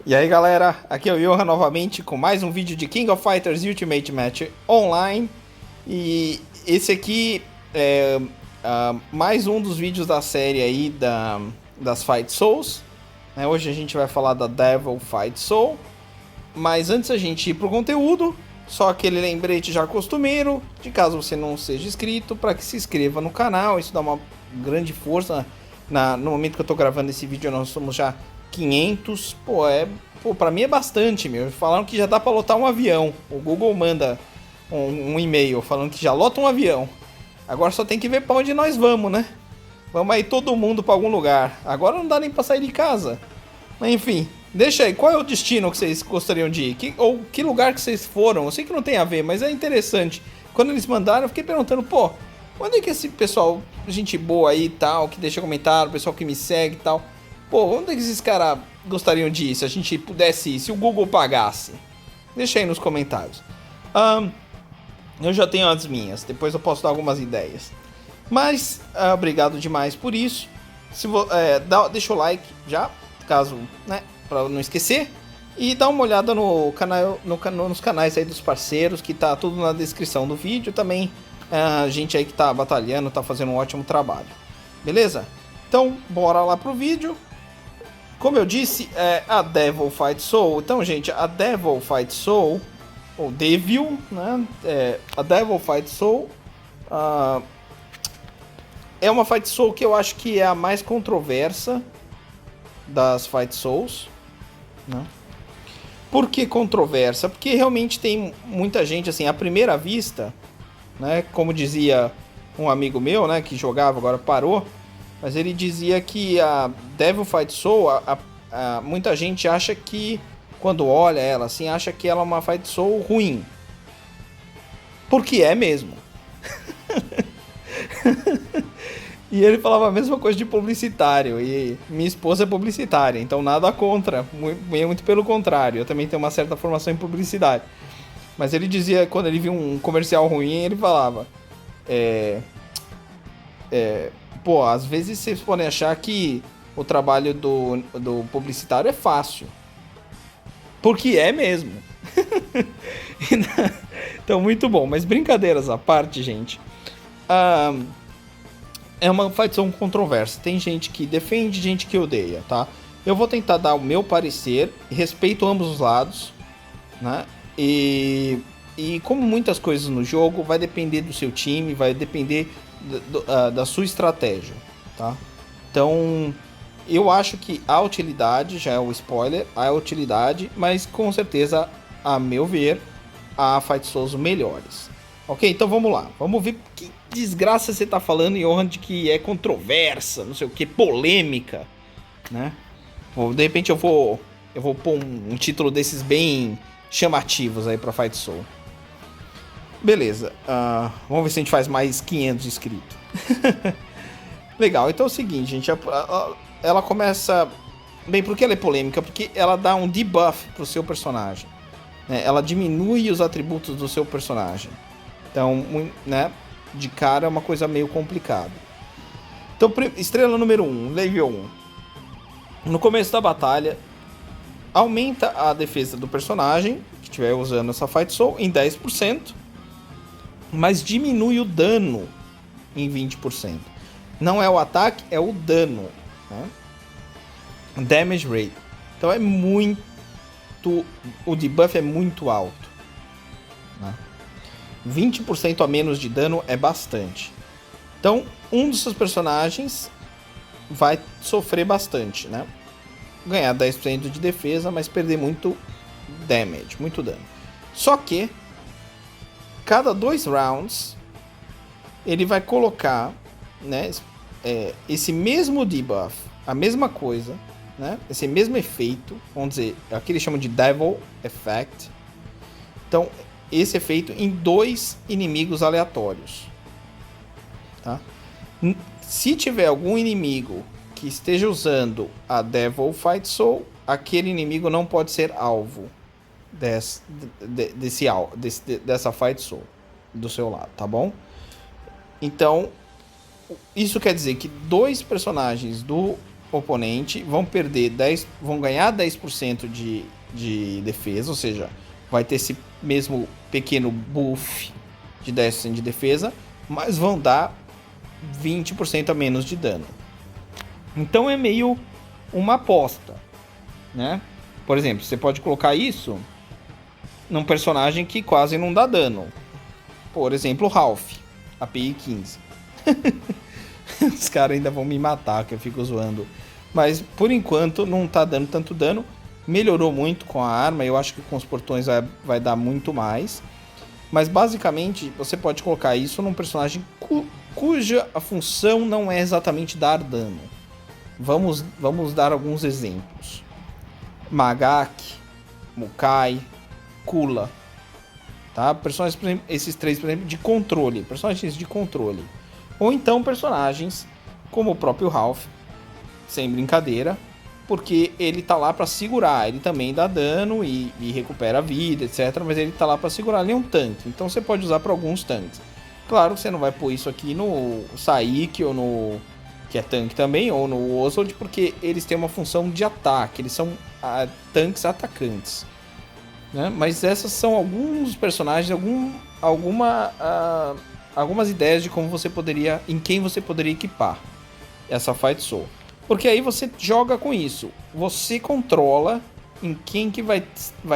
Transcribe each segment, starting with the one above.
E aí galera, aqui é o Johan novamente com mais um vídeo de King of Fighters Ultimate Match Online. E esse aqui é mais um dos vídeos da série aí das Fight Souls, né? Hoje a gente vai falar da Devil Fight Soul. Mas antes a gente ir pro conteúdo, só aquele lembrete já costumeiro, de caso você não seja inscrito, para que se inscreva no canal. Isso dá uma grande força. No momento que eu tô gravando esse vídeo, nós somos já 500. Pra mim é bastante, meu. Falaram que já dá pra lotar um avião. O Google manda um e-mail falando que já lota um avião. Agora só tem que ver pra onde nós vamos, né? Vamos aí todo mundo pra algum lugar. Agora não dá nem pra sair de casa. Mas enfim, deixa aí, qual é o destino que vocês gostariam de ir? Ou que lugar que vocês foram? Eu sei que não tem a ver, mas é interessante. Quando eles mandaram, eu fiquei perguntando, pô, onde é que esse pessoal, gente boa aí e tal, que deixa comentário, o pessoal que me segue e tal, pô, onde é que esses caras gostariam de ir, se a gente pudesse ir, se o Google pagasse? Deixa aí nos comentários. Eu já tenho as minhas, depois eu posso dar algumas ideias. Mas, obrigado demais por isso. Deixa o like já, caso, né, pra não esquecer. E dá uma olhada no canal, nos canais aí dos parceiros, que tá tudo na descrição do vídeo. Também a gente aí que tá batalhando, tá fazendo um ótimo trabalho. Beleza? Então, bora lá pro vídeo. Como eu disse, é a Devil Fight Soul. Então, gente, a Devil Fight Soul, ou Devil, né? A Devil Fight Soul é uma Fight Soul que eu acho que é a mais controversa das Fight Souls, né? Por que controversa? Porque realmente tem muita gente, assim, à primeira vista, né? Como dizia um amigo meu, né, que jogava, agora parou, mas ele dizia que a Devil Fight Soul, muita gente acha que, quando olha ela, assim, acha que ela é uma Fight Soul ruim. Porque é mesmo. E ele falava a mesma coisa de publicitário, e minha esposa é publicitária, então nada contra, muito pelo contrário, eu também tenho uma certa formação em publicidade. Mas ele dizia, quando ele viu um comercial ruim, ele falava, pô, às vezes vocês podem achar que o trabalho do publicitário é fácil, porque é mesmo. Então, muito bom, mas brincadeiras à parte, gente. É uma facção controversa. Tem gente que defende, gente que odeia, tá? Eu vou tentar dar o meu parecer, respeito ambos os lados, né? E como muitas coisas no jogo, vai depender do seu time, vai depender da sua estratégia, tá? Então, eu acho que a utilidade, já é o spoiler, a utilidade, mas com certeza, a meu ver, há Fight Souls melhores. Ok, então vamos lá. Vamos ver que desgraça você tá falando, Johan, de que é controversa, não sei o que, polêmica, né? De repente eu vou pôr um título desses bem chamativos aí pra Fight Soul. Beleza, vamos ver se a gente faz mais 500 inscritos. Legal, então é o seguinte, gente, ela começa... Bem, por que ela é polêmica? Porque ela dá um debuff pro seu personagem, né? Ela diminui os atributos do seu personagem. Então, né, de cara é uma coisa meio complicada. Então, estrela número 1, level 1. No começo da batalha, aumenta a defesa do personagem que estiver usando essa Fight Soul em 10%, mas diminui o dano em 20%. Não é o ataque, é o dano, né? Damage rate. Então é muito... O debuff é muito alto, né? 20% a menos de dano é bastante. Então, um dos seus personagens vai sofrer bastante, né? Ganhar 10% de defesa, mas perder muito damage, muito dano. Só que, cada 2 rounds, ele vai colocar, né, esse mesmo debuff, a mesma coisa, né? Esse mesmo efeito, vamos dizer, aqui eles chamam de Devil Effect. Então, esse efeito em 2 inimigos aleatórios, tá? Se tiver algum inimigo que esteja usando a Devil Fight Soul, aquele inimigo não pode ser alvo dessa Fight Soul do seu lado, tá bom? Então, isso quer dizer que 2 personagens do oponente, vão perder 10, vão ganhar 10% de defesa, ou seja, vai ter esse mesmo pequeno buff de 10% de defesa, mas vão dar 20% a menos de dano. Então é meio uma aposta, né? Por exemplo, você pode colocar isso num personagem que quase não dá dano. Por exemplo, o Ralph, API 15. Os caras ainda vão me matar, que eu fico zoando. Mas, por enquanto, não tá dando tanto dano. Melhorou muito com a arma. Eu acho que com os portões vai dar muito mais. Mas, basicamente, você pode colocar isso num personagem cuja a função não é exatamente dar dano. Vamos dar alguns exemplos. Magak, Mukai, Kula. Tá? Personagens, por exemplo, esses três, por exemplo, de controle. Personagens de controle. Ou então personagens como o próprio Ralph, sem brincadeira, porque ele tá lá para segurar. Ele também dá dano e recupera a vida, etc. Mas ele tá lá para segurar. Ele é um tanque, então você pode usar para alguns tanques. Claro que você não vai pôr isso aqui no Saik ou no... que é tanque também, ou no Oswald, porque eles têm uma função de ataque. Eles são tanques atacantes. Né? Mas essas são alguns personagens, algumas ideias de como você poderia, em quem você poderia equipar essa Fight Soul. Porque aí você joga com isso. Você controla em quem que vai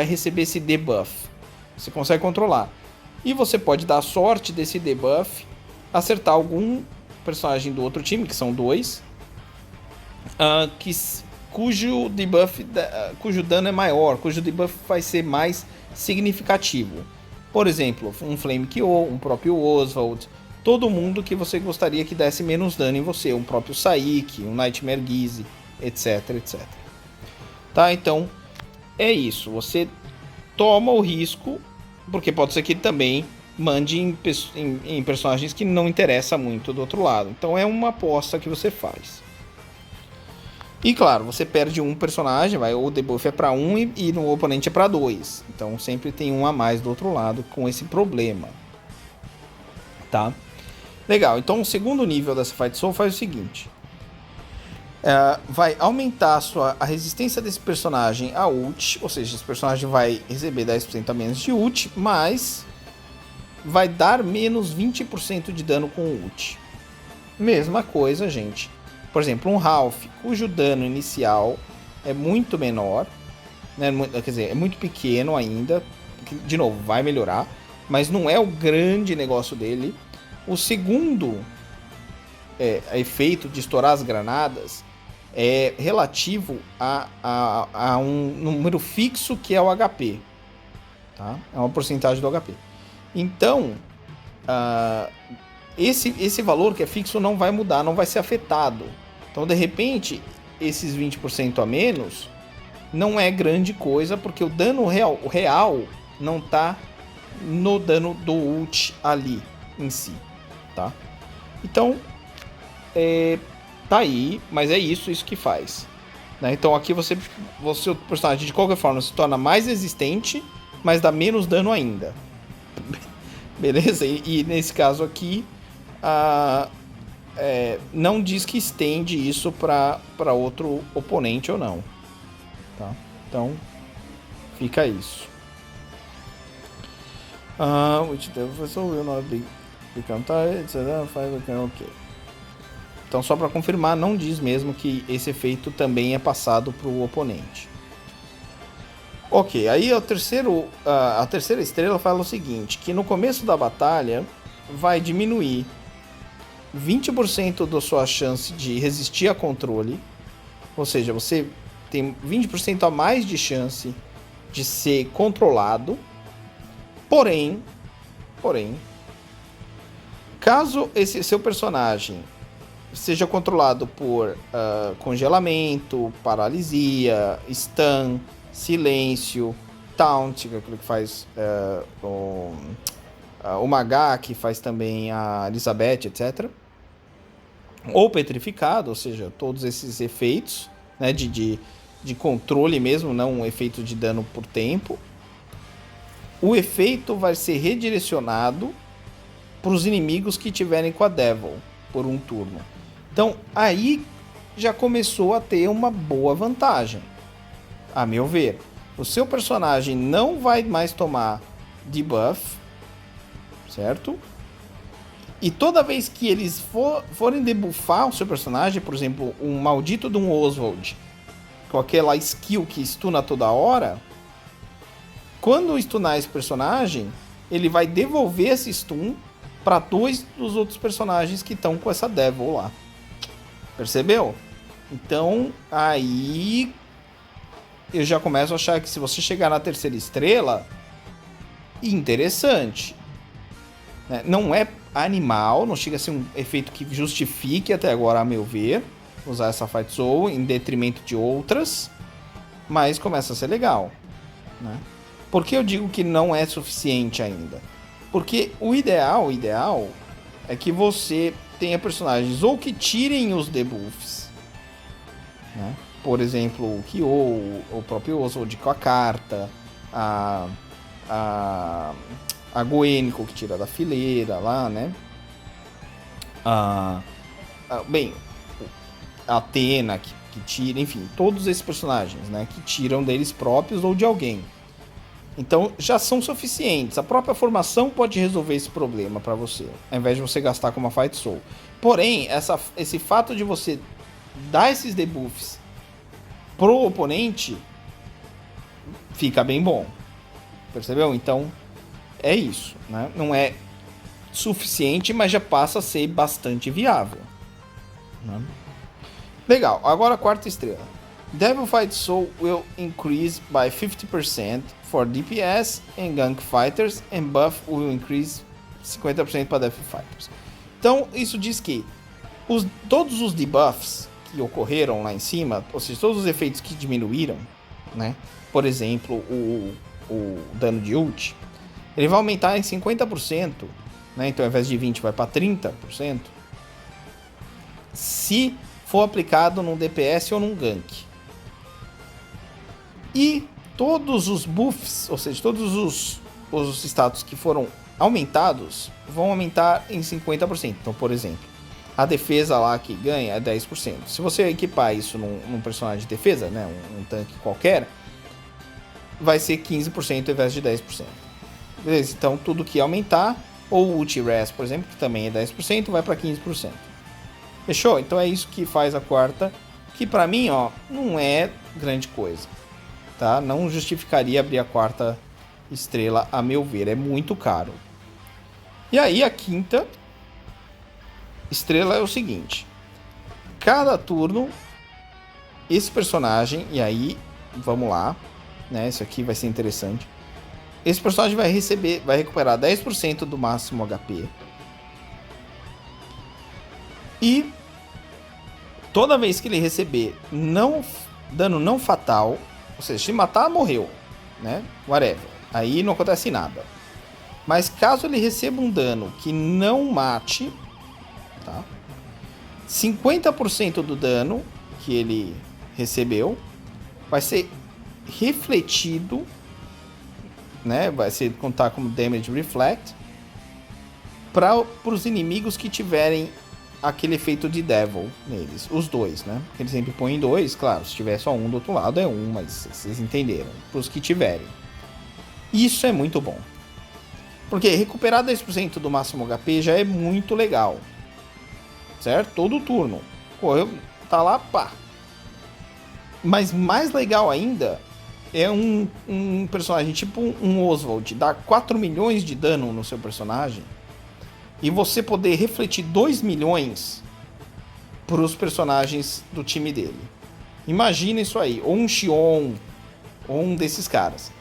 receber esse debuff. Você consegue controlar. E você pode dar a sorte desse debuff acertar algum personagem do outro time, que são dois, cujo dano é maior, cujo debuff vai ser mais significativo. Por exemplo, um Flame Kyo, um próprio Oswald, todo mundo que você gostaria que desse menos dano em você, um próprio Saik, um Nightmare Gizzy, etc, etc. Tá, então é isso, você toma o risco, porque pode ser que ele também mande em personagens que não interessa muito do outro lado. Então é uma aposta que você faz. E claro, você perde um personagem, o debuff é para 1 e no oponente é para 2. Então sempre tem um a mais do outro lado com esse problema. Tá? Legal, então o segundo nível dessa Fight Soul faz o seguinte. Vai aumentar a resistência desse personagem a ult, ou seja, esse personagem vai receber 10% a menos de ult, mas vai dar menos 20% de dano com ult. Mesma coisa, gente. Por exemplo, um Ralph, cujo dano inicial é muito menor, né? Quer dizer, é muito pequeno ainda. De novo, vai melhorar, mas não é o grande negócio dele. O segundo efeito de estourar as granadas é relativo a um número fixo que é o HP. Tá? É uma porcentagem do HP. Então, esse valor que é fixo não vai mudar, não vai ser afetado. Então, de repente, esses 20% a menos não é grande coisa, porque o dano real não está no dano do ult ali em si, tá? Então, tá aí, mas é isso que faz. Né? Então, aqui o personagem de qualquer forma se torna mais resistente, mas dá menos dano ainda. Beleza? E nesse caso aqui, não diz que estende isso para outro oponente ou não. Tá? Então, fica isso. Which will not become tired, ok. Então, só para confirmar, não diz mesmo que esse efeito também é passado para o oponente. Ok, aí a terceira estrela fala o seguinte, que no começo da batalha vai diminuir 20% da sua chance de resistir a controle, ou seja, você tem 20% a mais de chance de ser controlado, porém, caso esse seu personagem seja controlado por congelamento, paralisia, stun, silêncio, taunt, que é aquilo que faz o Magak, faz também a Elizabeth, etc. Ou petrificado, ou seja, todos esses efeitos, né, de controle mesmo, não um efeito de dano por tempo. O efeito vai ser redirecionado para os inimigos que tiverem com a Devil por um turno. Então, aí já começou a ter uma boa vantagem, a meu ver. O seu personagem não vai mais tomar debuff, certo? E toda vez que eles forem debuffar o seu personagem, por exemplo, um maldito de um Oswald, com aquela skill que stuna toda hora, quando stunar esse personagem, ele vai devolver esse stun para 2 dos outros personagens que estão com essa Devil lá. Percebeu? Então, aí eu já começo a achar que se você chegar na 3ª estrela, interessante. Não é animal, não chega a ser um efeito que justifique até agora, a meu ver, usar essa Fight Soul em detrimento de outras, mas começa a ser legal, né? Por que eu digo que não é suficiente ainda? Porque o ideal é que você tenha personagens ou que tirem os debuffs, né? Por exemplo, o Kyo, o próprio Oswald com a carta, a Goeniko que tira da fileira lá, né? Bem, a Athena que tira, enfim, todos esses personagens, né? Que tiram deles próprios ou de alguém. Então já são suficientes. A própria formação pode resolver esse problema para você, ao invés de você gastar com uma Fight Soul. Porém, esse fato de você dar esses debuffs pro oponente fica bem bom. Percebeu? Então é isso, né? Não é suficiente, mas já passa a ser bastante viável, né? Legal, agora a 4ª estrela. Devil Fight Soul will increase by 50% for DPS and Gank Fighters, and buff will increase 50% para Death Fighters. Então, isso diz que todos os debuffs que ocorreram lá em cima, ou seja, todos os efeitos que diminuíram, né? Por exemplo, o dano de ult, ele vai aumentar em 50%, né? Então, ao invés de 20%, vai para 30%, se for aplicado num DPS ou num gank. E todos os buffs, ou seja, todos os status que foram aumentados, vão aumentar em 50%. Então, por exemplo, a defesa lá que ganha é 10%. Se você equipar isso num personagem de defesa, né, um tanque qualquer, vai ser 15% ao invés de 10%. Beleza? Então, tudo que aumentar, ou o ult res, por exemplo, que também é 10%, vai para 15%. Fechou? Então é isso que faz a 4ª, que pra mim, ó, não é grande coisa, tá? Não justificaria abrir a 4ª estrela, a meu ver, é muito caro. E aí a 5ª estrela é o seguinte: cada turno esse personagem, e aí vamos lá, né? Isso aqui vai ser interessante. Esse personagem vai recuperar 10% do máximo HP. E toda vez que ele receber dano não fatal, ou seja, se matar, morreu, né? Whatever. Aí não acontece nada. Mas caso ele receba um dano que não mate, tá? 50% do dano que ele recebeu vai ser refletido, né? Vai ser contar como damage reflect para os inimigos que tiverem aquele efeito de Devil neles, os dois, né? Ele sempre põe 2, claro, se tiver só um do outro lado é 1, mas vocês entenderam, para os que tiverem. Isso é muito bom, porque recuperar 10% do máximo HP já é muito legal, certo? Todo turno, correu, tá lá, pá. Mas mais legal ainda é um personagem tipo um Oswald, dar 4 milhões de dano no seu personagem, e você poder refletir 2 milhões para os personagens do time dele. Imagina isso aí, ou um Xion, ou um desses caras.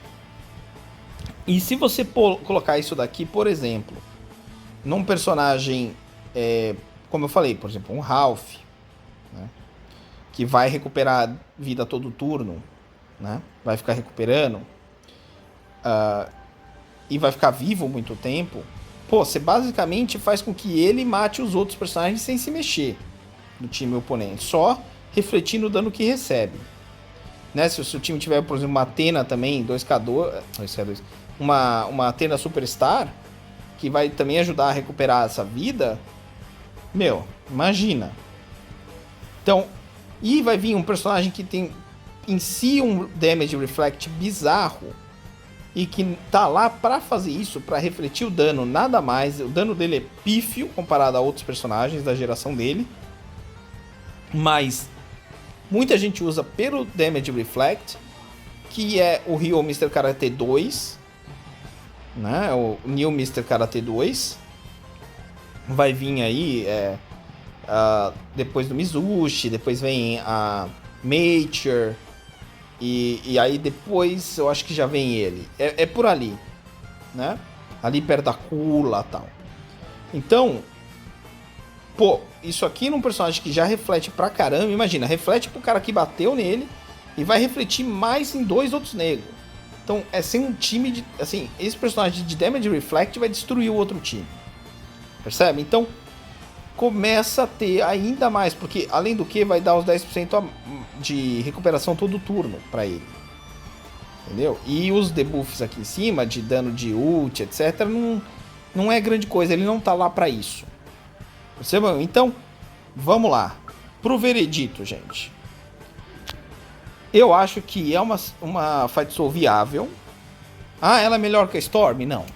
E se você colocar isso daqui, por exemplo, num personagem, como eu falei, por exemplo, um Ralph, né, que vai recuperar vida todo turno, né, vai ficar recuperando, e vai ficar vivo muito tempo. Pô, você basicamente faz com que ele mate os outros personagens sem se mexer do time oponente, só refletindo o dano que recebe, né? Se o seu time tiver, por exemplo, uma Athena também, 2K2, uma Athena Superstar, que vai também ajudar a recuperar essa vida, meu, imagina. Então, E vai vir um personagem que tem em si um Damage Reflect bizarro e que tá lá pra fazer isso, pra refletir o dano, nada mais. O dano dele é pífio comparado a outros personagens da geração dele, mas muita gente usa pelo Damage Reflect, que é o Ryo Mr. Karate 2, né? O New Mr. Karate 2. Vai vir aí depois do Mizushi, depois vem a Mature, e aí depois eu acho que já vem ele. É por ali, né? Ali perto da Kula e tal. Então, pô, isso aqui num personagem que já reflete pra caramba, imagina, reflete pro cara que bateu nele e vai refletir mais em 2 outros negros. Então, é ser um time de... Assim, esse personagem de Damage Reflect vai destruir o outro time. Percebe? Então, começa a ter ainda mais, porque além do que vai dar os 10% de recuperação todo turno pra ele. Entendeu? E os debuffs aqui em cima, de dano de ult, etc, não é grande coisa, ele não tá lá pra isso. Percebam? Então, vamos lá. Pro veredito, gente. Eu acho que é uma Fight Soul viável. Ah, ela é melhor que a Storm? Não.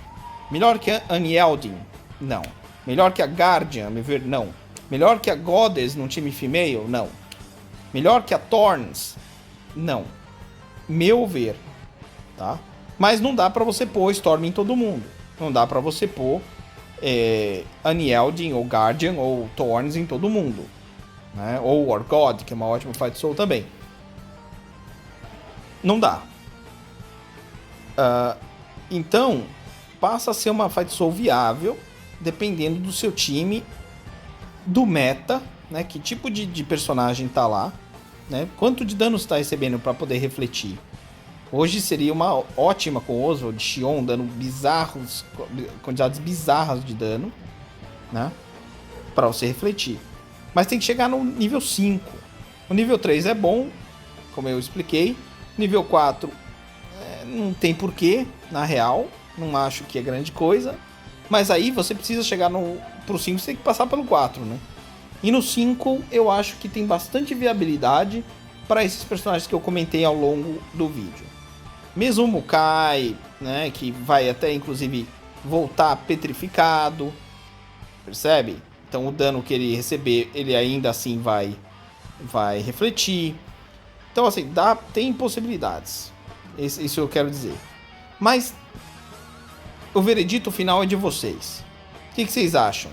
Melhor que a Unielding? Não. Melhor que a Guardian? Me ver? Não. Melhor que a Goddess num time female? Não. Melhor que a Thorns? Não. Meu ver. Tá? Mas não dá pra você pôr Storm em todo mundo. Não dá pra você pôr Unielding ou Guardian ou Thorns em todo mundo. Né? Ou War God, que é uma ótima Fight Soul também. Não dá. Então, passa a ser uma Fight Soul viável, dependendo do seu time, do meta, né? Que tipo de personagem tá lá, né? Quanto de dano está recebendo para poder refletir. Hoje seria uma ótima com Oswald, Xion, dando bizarros, quantidades bizarras de dano, né? Para você refletir. Mas tem que chegar no nível 5. O nível 3 é bom, como eu expliquei. Nível 4 não tem porquê, na real. Não acho que é grande coisa. Mas aí você precisa chegar pro 5, você tem que passar pelo 4, né? E no 5 eu acho que tem bastante viabilidade para esses personagens que eu comentei ao longo do vídeo. Mesmo o Mukai, né, que vai até inclusive voltar petrificado, percebe? Então o dano que ele receber, ele ainda assim vai refletir. Então assim, tem possibilidades, isso eu quero dizer. Mas o veredito final é de vocês. O que vocês acham?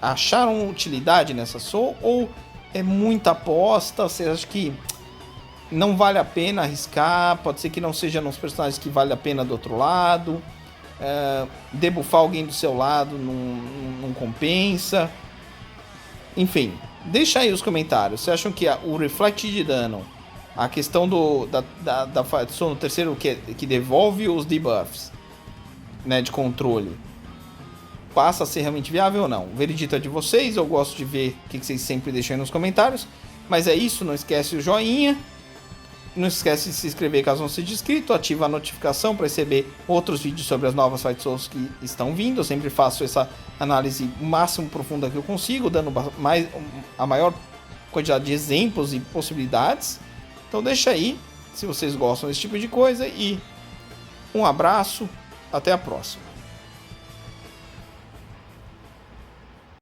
Acharam utilidade nessa Soul ou é muita aposta? Vocês acham que não vale a pena arriscar? Pode ser que não seja nos personagens que vale a pena do outro lado. Debuffar alguém do seu lado não compensa. Enfim, deixa aí os comentários. Vocês acham que o reflect de dano, a questão da Fight Soul no terceiro que devolve os debuffs, né, de controle, passa a ser realmente viável ou não? O veredito é de vocês. Eu gosto de ver o que vocês sempre deixam aí nos comentários. Mas é isso, não esquece o joinha. Não esquece de se inscrever caso não seja inscrito. Ativa a notificação para receber outros vídeos sobre as novas Fight Souls que estão vindo. Eu sempre faço essa análise máximo profunda que eu consigo, dando a maior quantidade de exemplos e possibilidades. Então deixa aí se vocês gostam desse tipo de coisa. E um abraço, até a próxima.